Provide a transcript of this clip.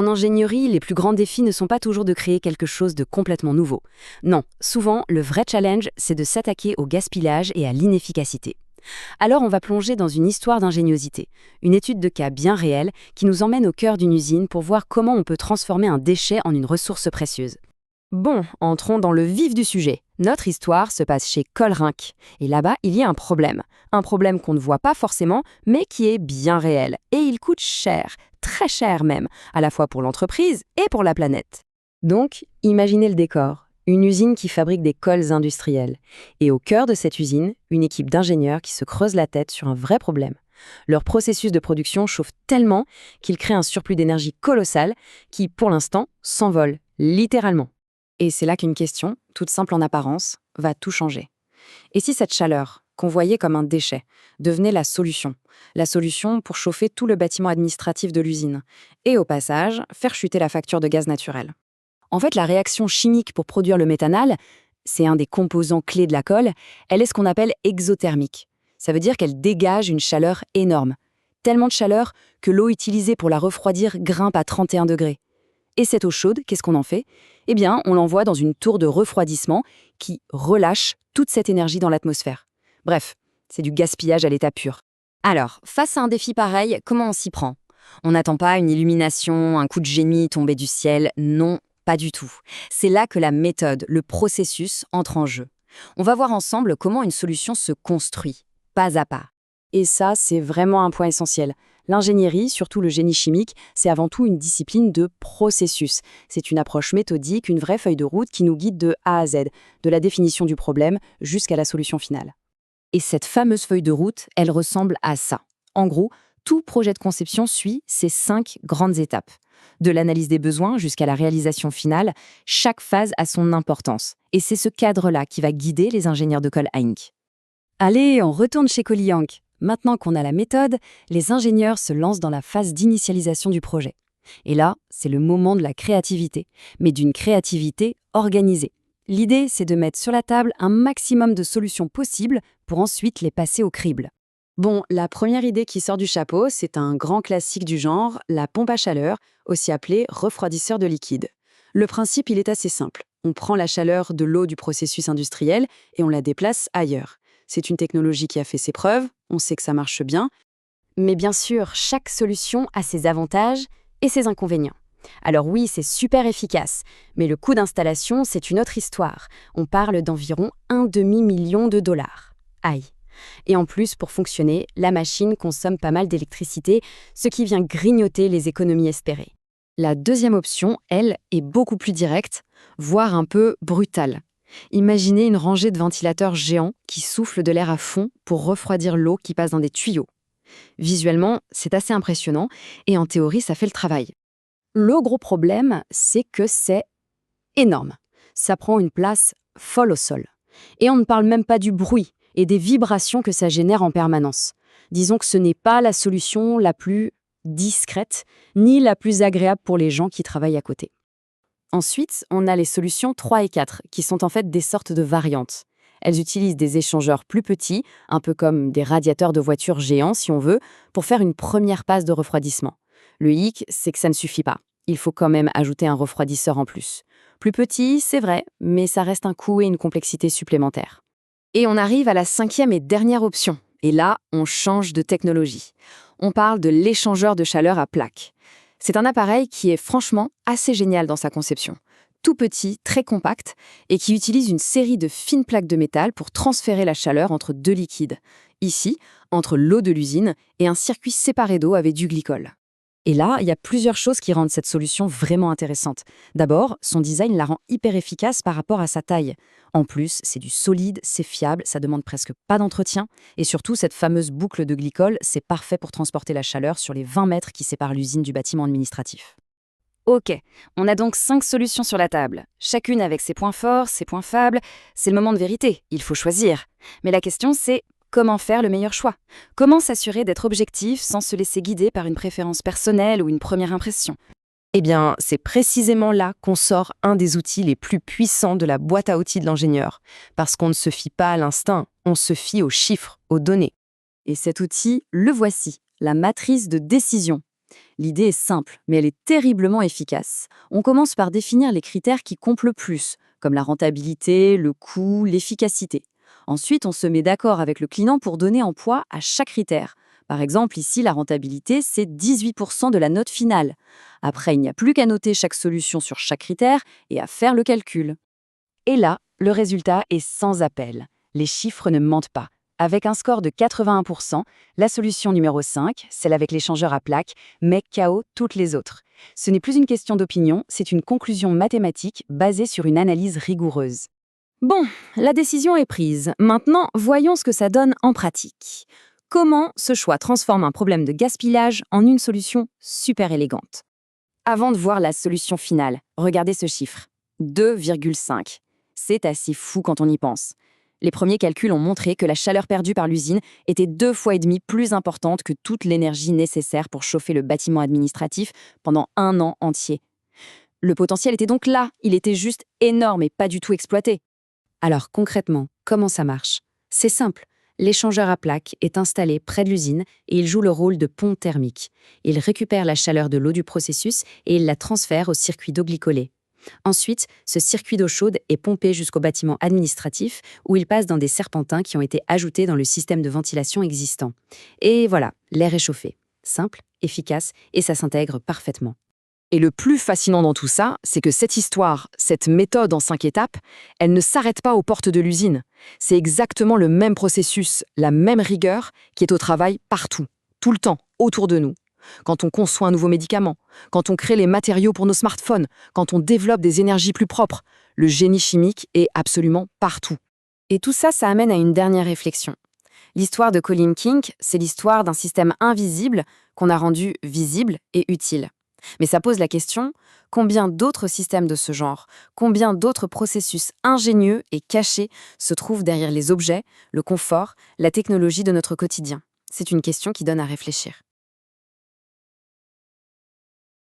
En ingénierie, les plus grands défis ne sont pas toujours de créer quelque chose de complètement nouveau. Non, souvent, le vrai challenge, c'est de s'attaquer au gaspillage et à l'inefficacité. Alors on va plonger dans une histoire d'ingéniosité, une étude de cas bien réelle qui nous emmène au cœur d'une usine pour voir comment on peut transformer un déchet en une ressource précieuse. Bon, entrons dans le vif du sujet. Notre histoire se passe chez Colrinck. Et là-bas, il y a un problème. Un problème qu'on ne voit pas forcément, mais qui est bien réel. Et il coûte cher, très cher même, à la fois pour l'entreprise et pour la planète. Donc, imaginez le décor. Une usine qui fabrique des cols industriels. Et au cœur de cette usine, une équipe d'ingénieurs qui se creuse la tête sur un vrai problème. Leur processus de production chauffe tellement qu'il crée un surplus d'énergie colossal qui, pour l'instant, s'envole, littéralement. Et c'est là qu'une question, toute simple en apparence, va tout changer. Et si cette chaleur, qu'on voyait comme un déchet, devenait la solution pour chauffer tout le bâtiment administratif de l'usine, et au passage, faire chuter la facture de gaz naturel. En fait, la réaction chimique pour produire le méthanal, c'est un des composants clés de la colle, elle est ce qu'on appelle exothermique. Ça veut dire qu'elle dégage une chaleur énorme. Tellement de chaleur que l'eau utilisée pour la refroidir grimpe à 31 degrés. Et cette eau chaude, qu'est-ce qu'on en fait? Eh bien, on l'envoie dans une tour de refroidissement qui relâche toute cette énergie dans l'atmosphère. Bref, c'est du gaspillage à l'état pur. Alors, face à un défi pareil, comment on s'y prend? On n'attend pas une illumination, un coup de génie tombé du ciel, non, pas du tout. C'est là que la méthode, le processus entre en jeu. On va voir ensemble comment une solution se construit, pas à pas. Et ça, c'est vraiment un point essentiel. L'ingénierie, surtout le génie chimique, c'est avant tout une discipline de processus. C'est une approche méthodique, une vraie feuille de route qui nous guide de A à Z, de la définition du problème jusqu'à la solution finale. Et cette fameuse feuille de route, elle ressemble à ça. En gros, tout projet de conception suit ces 5 grandes étapes. De l'analyse des besoins jusqu'à la réalisation finale, chaque phase a son importance. Et c'est ce cadre-là qui va guider les ingénieurs de Colrinck. Allez, on retourne chez Collinck. Maintenant qu'on a la méthode, les ingénieurs se lancent dans la phase d'initialisation du projet. Et là, c'est le moment de la créativité, mais d'une créativité organisée. L'idée, c'est de mettre sur la table un maximum de solutions possibles pour ensuite les passer au crible. Bon, la première idée qui sort du chapeau, c'est un grand classique du genre, la pompe à chaleur, aussi appelée refroidisseur de liquide. Le principe, il est assez simple. On prend la chaleur de l'eau du processus industriel et on la déplace ailleurs. C'est une technologie qui a fait ses preuves, on sait que ça marche bien. Mais bien sûr, chaque solution a ses avantages et ses inconvénients. Alors oui, c'est super efficace, mais le coût d'installation, c'est une autre histoire. On parle d'environ $500 000. Aïe. Et en plus, pour fonctionner, la machine consomme pas mal d'électricité, ce qui vient grignoter les économies espérées. La deuxième option, elle, est beaucoup plus directe, voire un peu brutale. Imaginez une rangée de ventilateurs géants qui soufflent de l'air à fond pour refroidir l'eau qui passe dans des tuyaux. Visuellement, c'est assez impressionnant et en théorie, ça fait le travail. Le gros problème, c'est que c'est énorme. Ça prend une place folle au sol. Et on ne parle même pas du bruit et des vibrations que ça génère en permanence. Disons que ce n'est pas la solution la plus discrète, ni la plus agréable pour les gens qui travaillent à côté. Ensuite, on a les solutions 3 et 4, qui sont en fait des sortes de variantes. Elles utilisent des échangeurs plus petits, un peu comme des radiateurs de voitures géants si on veut, pour faire une première passe de refroidissement. Le hic, c'est que ça ne suffit pas. Il faut quand même ajouter un refroidisseur en plus. Plus petit, c'est vrai, mais ça reste un coût et une complexité supplémentaires. Et on arrive à la 5e et dernière option. Et là, on change de technologie. On parle de l'échangeur de chaleur à plaques. C'est un appareil qui est franchement assez génial dans sa conception. Tout petit, très compact, et qui utilise une série de fines plaques de métal pour transférer la chaleur entre 2 liquides. Ici, entre l'eau de l'usine et un circuit séparé d'eau avec du glycol. Et là, il y a plusieurs choses qui rendent cette solution vraiment intéressante. D'abord, son design la rend hyper efficace par rapport à sa taille. En plus, c'est du solide, c'est fiable, ça demande presque pas d'entretien. Et surtout, cette fameuse boucle de glycol, c'est parfait pour transporter la chaleur sur les 20 mètres qui séparent l'usine du bâtiment administratif. Ok, on a donc 5 solutions sur la table. Chacune avec ses points forts, ses points faibles. C'est le moment de vérité, il faut choisir. Mais la question, c'est comment faire le meilleur choix? Comment s'assurer d'être objectif sans se laisser guider par une préférence personnelle ou une première impression? Eh bien, c'est précisément là qu'on sort un des outils les plus puissants de la boîte à outils de l'ingénieur. Parce qu'on ne se fie pas à l'instinct, on se fie aux chiffres, aux données. Et cet outil, le voici, la matrice de décision. L'idée est simple, mais elle est terriblement efficace. On commence par définir les critères qui comptent le plus, comme la rentabilité, le coût, l'efficacité. Ensuite, on se met d'accord avec le client pour donner un poids à chaque critère. Par exemple, ici, la rentabilité, c'est 18% de la note finale. Après, il n'y a plus qu'à noter chaque solution sur chaque critère et à faire le calcul. Et là, le résultat est sans appel. Les chiffres ne mentent pas. Avec un score de 81%, la solution numéro 5, celle avec l'échangeur à plaques, met KO toutes les autres. Ce n'est plus une question d'opinion, c'est une conclusion mathématique basée sur une analyse rigoureuse. Bon, la décision est prise. Maintenant, voyons ce que ça donne en pratique. Comment ce choix transforme un problème de gaspillage en une solution super élégante. Avant de voir la solution finale, regardez ce chiffre. 2,5. C'est assez fou quand on y pense. Les premiers calculs ont montré que la chaleur perdue par l'usine était 2,5 fois plus importante que toute l'énergie nécessaire pour chauffer le bâtiment administratif pendant un an entier. Le potentiel était donc là, il était juste énorme et pas du tout exploité. Alors concrètement, comment ça marche? C'est simple. L'échangeur à plaques est installé près de l'usine et il joue le rôle de pont thermique. Il récupère la chaleur de l'eau du processus et il la transfère au circuit d'eau glycolée. Ensuite, ce circuit d'eau chaude est pompé jusqu'au bâtiment administratif où il passe dans des serpentins qui ont été ajoutés dans le système de ventilation existant. Et voilà, l'air est chauffé. Simple, efficace et ça s'intègre parfaitement. Et le plus fascinant dans tout ça, c'est que cette histoire, cette méthode en 5 étapes, elle ne s'arrête pas aux portes de l'usine. C'est exactement le même processus, la même rigueur qui est au travail partout, tout le temps, autour de nous. Quand on conçoit un nouveau médicament, quand on crée les matériaux pour nos smartphones, quand on développe des énergies plus propres, le génie chimique est absolument partout. Et tout ça, ça amène à une dernière réflexion. L'histoire de Colin King, c'est l'histoire d'un système invisible qu'on a rendu visible et utile. Mais ça pose la question, combien d'autres systèmes de ce genre, combien d'autres processus ingénieux et cachés se trouvent derrière les objets, le confort, la technologie de notre quotidien? C'est une question qui donne à réfléchir.